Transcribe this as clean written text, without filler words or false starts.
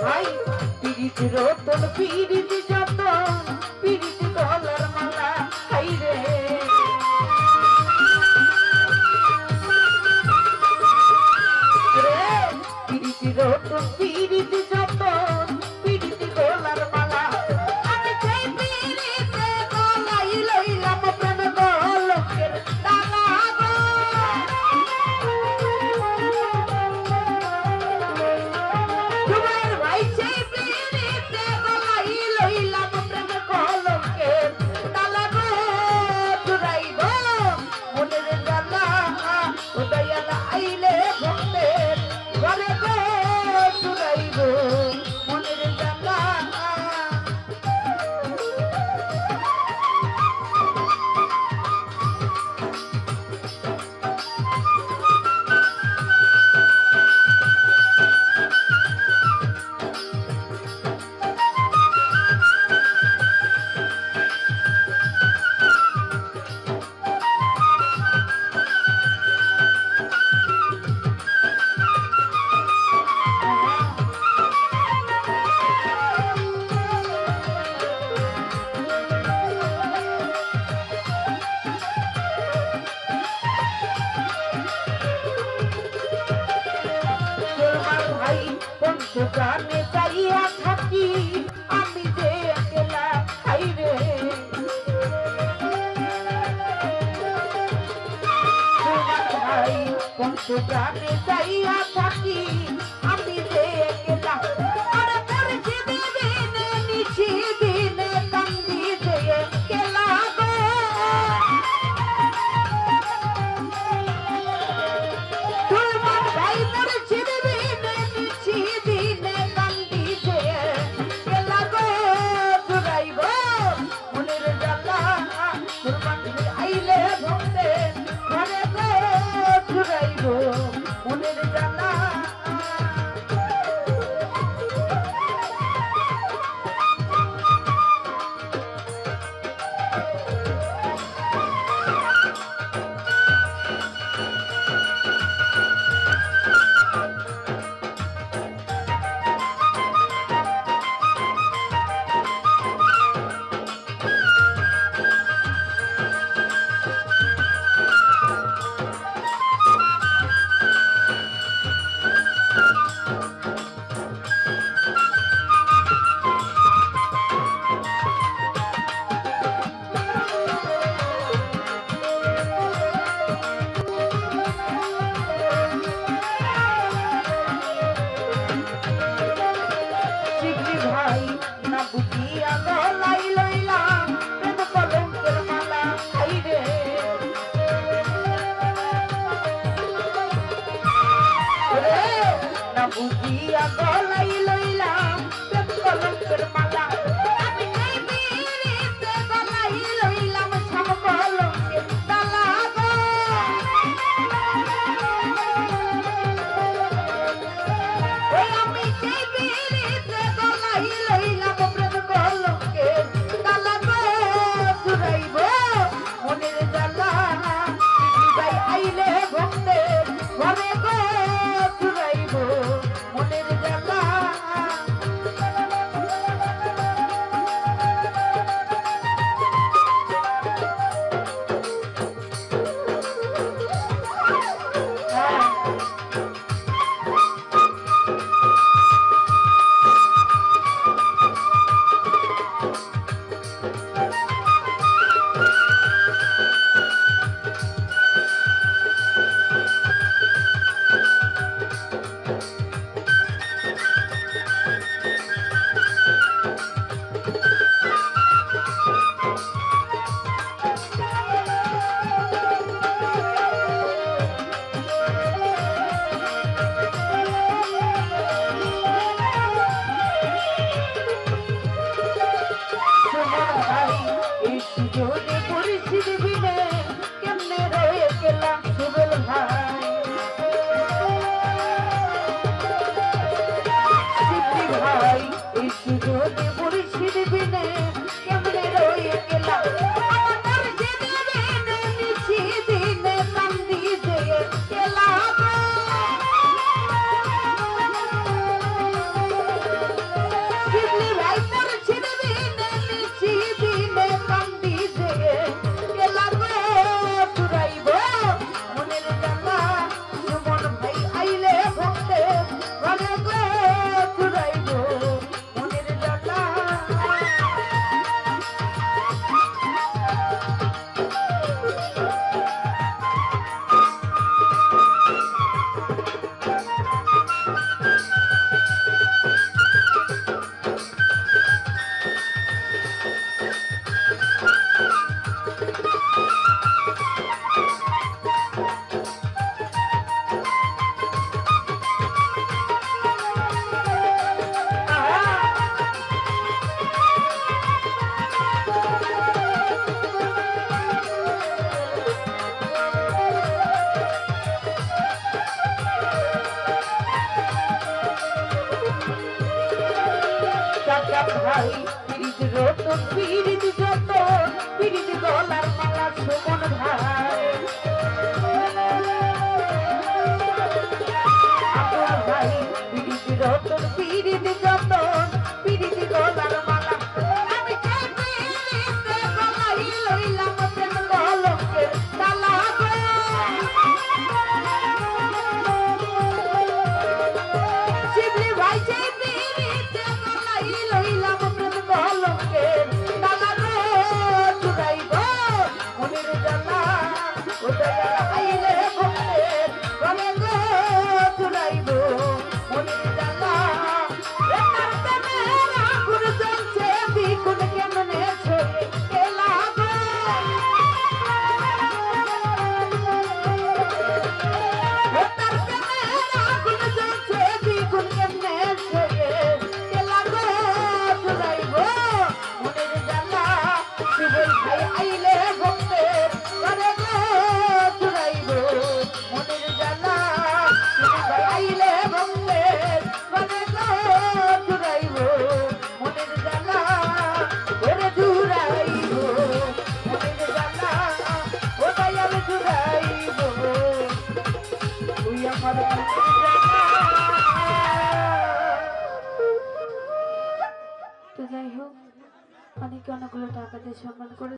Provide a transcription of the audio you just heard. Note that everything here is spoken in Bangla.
ভাই পিরিত রতন পিরিত যতন পিরিত গলার মালা হাই রে পিরিত রতন পিরিত যতন পিরিত গলার মালা আমি চাই পিরিতে গলাই লইলাম প্রেম গলকের ডালা গানে চাইয়া থাকি আমি যে একলা খাই রে ভাই পঞ্চ গানে চাইয়া থাকি আমি যে একলা আরে পরিচি দিনে নিশি দিনে কান্দি যে একলা তোমার ভাই পরিচি দিনে নিশি বুঝিয়া গলাই লইলাম প্রেম কলঙ্কের মালা আমি এই বিরিতে গলাই লইলাম সব কলঙ্কের ডালা আমি এই বিরিতে গলাই লইলাম প্রেম কলঙ্কের ডালা জুড়াইব মনের জ্বালা ভাই আইলে ভক্তের ঘরে গো জুড়াইব মনের জ্বালা ভাই পিরিত রতন পিরিত যতন পিরিত গলার মালা সুমন ভাই আব্দুল ভাই পিরিত রতন পিরিত যতন পিরিত গলার মালা আমি চাইতে গলাই লইলাম প্রেম কলঙ্কের তালা গো শিবলি ভাই চাইতে গলাই লইলাম প্রেম কলঙ্কের তালা গো চুরাইব মনের জ্বালা ও দয়াল আইলে ভক্তের ঘরে গো চুরাইব মনের জ্বালা এটার প্রেমের আগুন জ্বলছে দ্বিগুণ কেমনে ছড়ে গেলা গো এটার প্রেমের আগুন জ্বলছে দ্বিগুণ কেমনে ছড়ে গেলা গো চুরাইব মনের জ্বালা শিবল ভাই আইলে ভক্তের ঘরে গো চুরাইব মনের জ্বালা শিবল ভাই আইলে ভক্তের ঘরে গো চুরাইব মনের জ্বালা ওরে চুরাইব মনের জ্বালা ও দয়াল চুরাইব তুই আমার মনের জ্বালা। তো যাই হোক অনেকে অনেকগুলো টাকা দিয়ে সম্মান করে